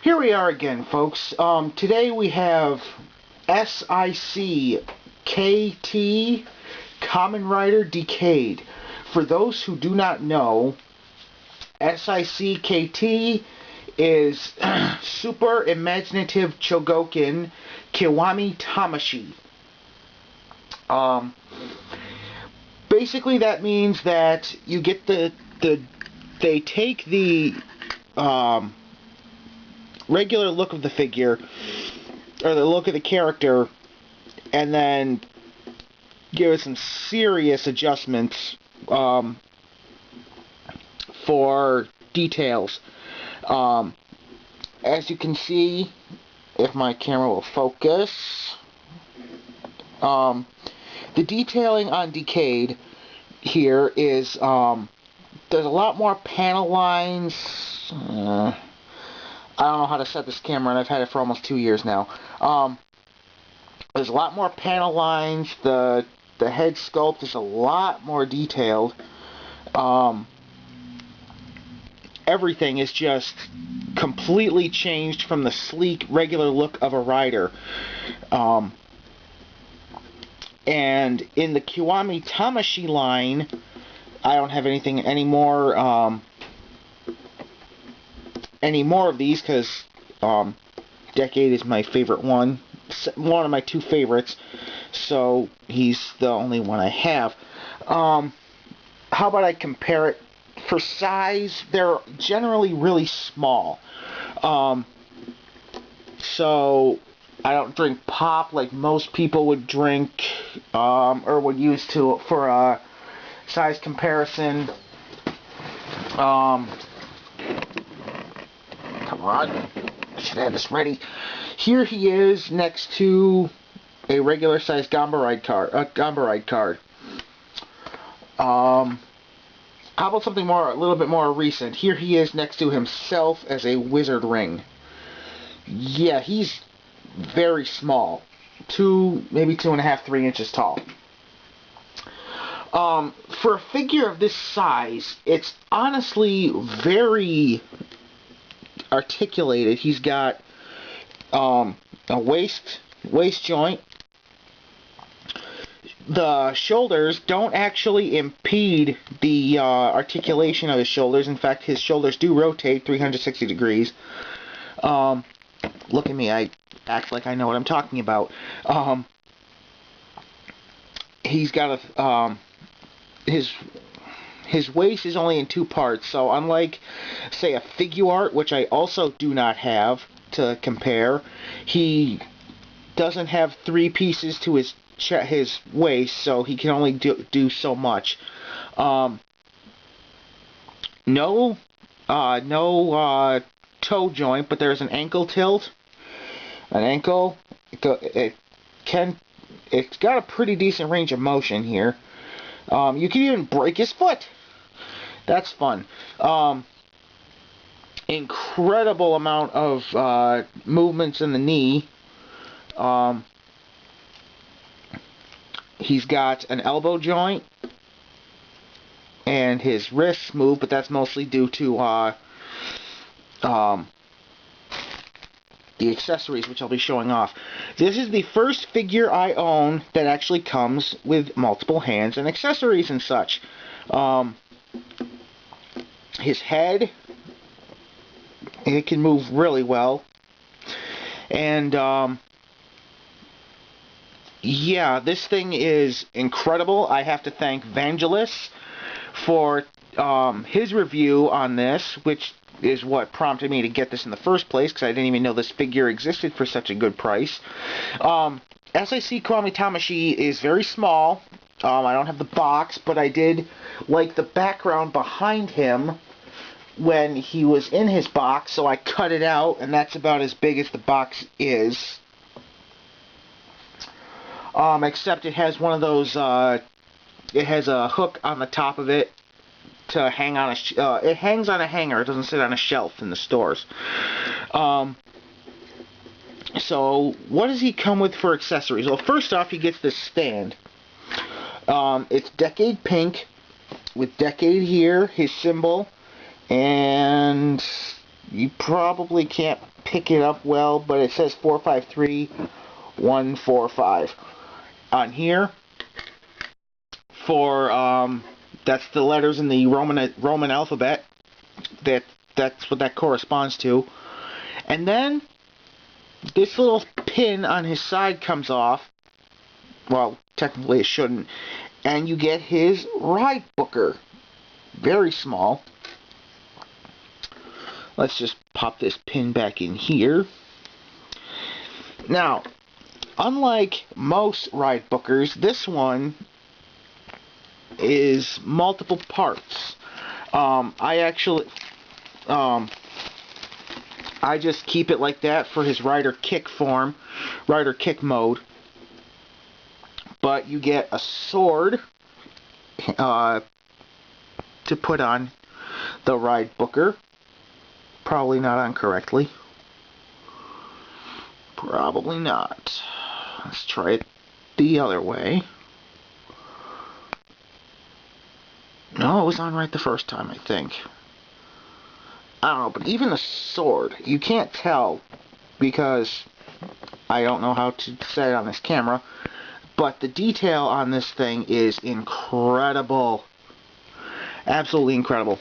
Here we are again, folks. Today we have SIC KT Kamen Rider Decade. For those who do not know, SIC KT is Super Imaginative Chogokin Kiwami Tamashi. Basically that means that you get they take the regular look of the figure, or the look of the character, and then give it some serious adjustments for details. As you can see, if my camera will focus, the detailing on Decade here is, there's a lot more panel lines. I don't know how to set this camera, and I've had it for almost 2 years now. There's a lot more panel lines. The head sculpt is a lot more detailed. Everything is just completely changed from the sleek, regular look of a rider. And in the Kiwami Tamashi line, I don't have any more of these, because Decade is my favorite one of my two favorites, so he's the only one I have. How about I compare it? For size, they're generally really small, so I don't drink pop like most people would drink, or would use to for a size comparison. Come on, I should have this ready. Here he is next to a regular size Gamba Ride card. How about something a little bit more recent? Here he is next to himself as a wizard ring. Yeah, he's very small, maybe 2.5, 3 inches tall. For a figure of this size, it's honestly very articulated. He's got a waist joint. The shoulders don't actually impede the articulation of his shoulders. In fact, his shoulders do rotate 360 degrees. Look at me, I act like I know what I'm talking about. He's got his waist is only in 2 parts, so unlike, say, a figure art, which I also do not have to compare, he doesn't have 3 pieces to his waist, so he can only do so much. No toe joint, but there's an ankle tilt. It's got a pretty decent range of motion here. You can even break his foot. That's fun. Incredible amount of movements in the knee. He's got an elbow joint, and his wrists move, but that's mostly due to the accessories, which I'll be showing off. This is the first figure I own that actually comes with multiple hands and accessories and such. His head, it can move really well. And yeah, this thing is incredible. I have to thank Vangelis for his review on this, which is what prompted me to get this in the first place, because I didn't even know this figure existed for such a good price. SIC Kiwami Tamashi is very small. I don't have the box, but I did like the background behind him when he was in his box, so I cut it out, and that's about as big as the box is. Except it has one of those, it has a hook on the top of it to hang on it hangs on a hanger. It doesn't sit on a shelf in the stores. So what does he come with for accessories? Well, first off, he gets this stand. It's Decade pink with Decade here, his symbol, and You probably can't pick it up well, but it says 453145 on here. For that's the letters in the Roman alphabet. That's what that corresponds to. And then this little pin on his side comes off. Well, technically it shouldn't. And you get his ride booker. Very small. Let's just pop this pin back in here. Now, unlike most ride bookers, this one is multiple parts. I just keep it like that for his rider kick mode. But you get a sword to put on the ride booker. Probably not on correctly. Probably not. Let's try it the other way. No, it was on right the first time, I think. I don't know, but even the sword, you can't tell because I don't know how to set it on this camera, but the detail on this thing is incredible. Absolutely incredible.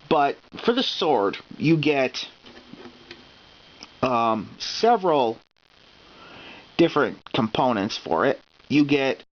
But for the sword, you get several different components for it. You get,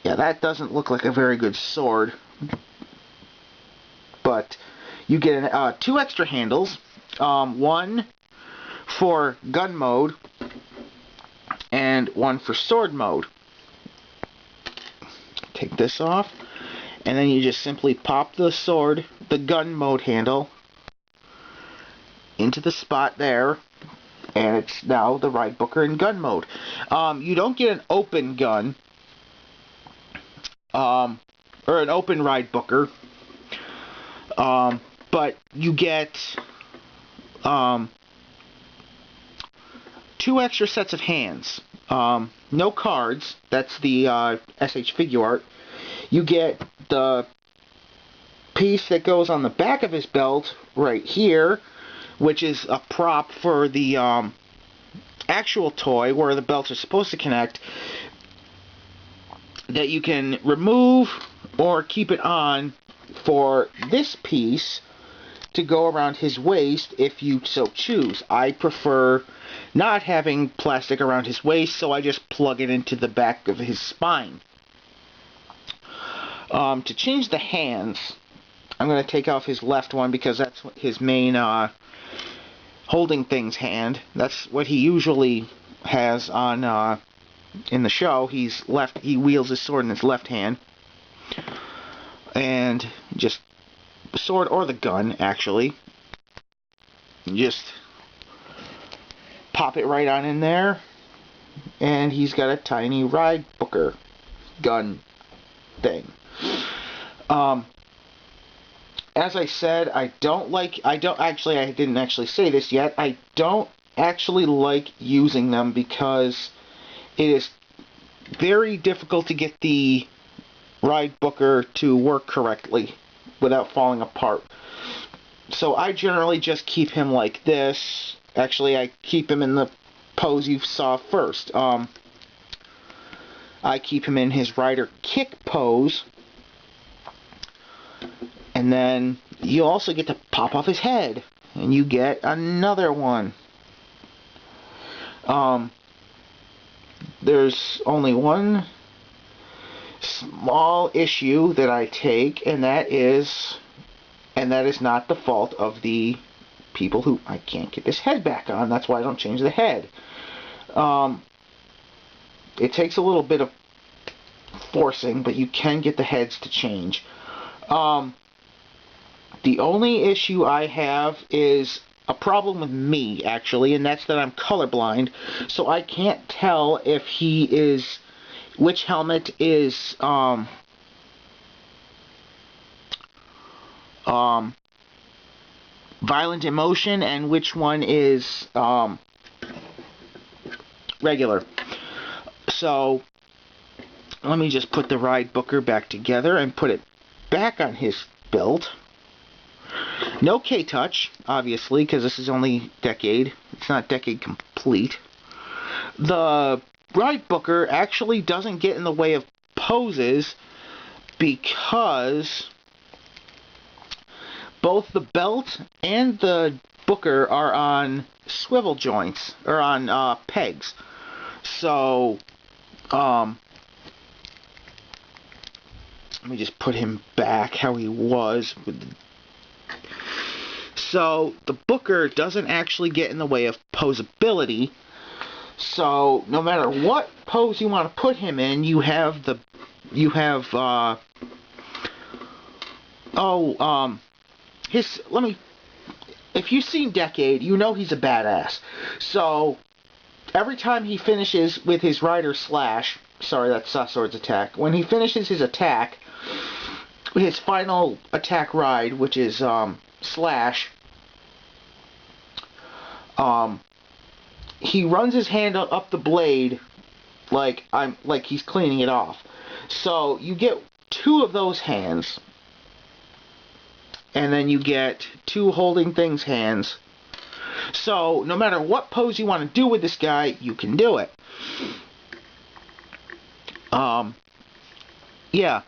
yeah, that doesn't look like a very good sword, but you get 2 extra handles, one for gun mode and one for sword mode. Take this off, and then you just simply pop the gun mode handle into the spot there, and it's now the ride booker in gun mode. You don't get an open gun, or an open ride booker, but you get 2 extra sets of hands. No cards. That's the SH figure art. You get the piece that goes on the back of his belt right here, which is a prop for the actual toy where the belts are supposed to connect, that you can remove or keep it on for this piece to go around his waist if you so choose. I prefer not having plastic around his waist, so I just plug it into the back of his spine. To change the hands, I'm going to take off his left one because that's his main holding things hand. That's what he usually has on in the show. He wields his sword in his left hand, and just the sword or the gun actually. Just pop it right on in there, and he's got a tiny ride booker gun thing. As I said, I didn't actually say this yet, I don't actually like using them because it is very difficult to get the ride booker to work correctly without falling apart. So I generally just keep him like this. Actually, I keep him in the pose you saw first. I keep him in his rider kick pose. And then you also get to pop off his head, and you get another one. There's only one small issue that I take, and that is not the fault of the people who I can't get this head back on. That's why I don't change the head. It takes a little bit of forcing, but you can get the heads to change. The only issue I have is a problem with me, actually, and that's that I'm colorblind, so I can't tell if which helmet is, violent emotion and which one is, regular. So, let me just put the ride booker back together and put it back on his built. No K-Touch, obviously, because this is only Decade. It's not Decade complete. The Ride Booker actually doesn't get in the way of poses because both the belt and the Booker are on swivel joints, or on pegs. So, let me just put him back how he was. So, the Booker doesn't actually get in the way of posability. So, no matter what pose you want to put him in, if you've seen Decade, you know he's a badass. So, every time he finishes with his Rider Slash, sorry, that's Sword's attack, when he finishes his attack, his final attack ride, which is, Slash, he runs his hand up the blade like he's cleaning it off. So, you get 2 of those hands, and then you get 2 holding things hands. So, no matter what pose you want to do with this guy, you can do it. Yeah.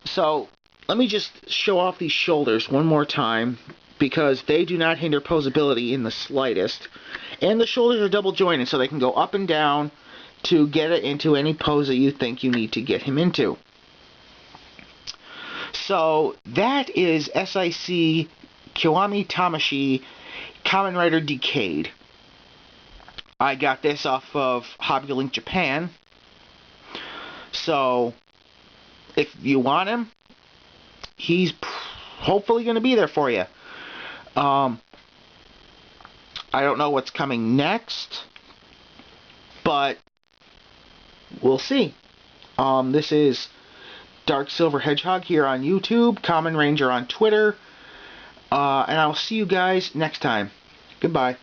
So, let me just show off these shoulders one more time, because they do not hinder posability in the slightest. And the shoulders are double jointed, so they can go up and down to get it into any pose that you think you need to get him into. So, that is SIC Kiwami Tamashi Kamen Rider Decade. I got this off of Hobby Link Japan. So, if you want him, he's hopefully going to be there for you. I don't know what's coming next, but we'll see. This is Dark Silver Hedgehog here on YouTube, Kamen Ranger on Twitter, and I'll see you guys next time. Goodbye.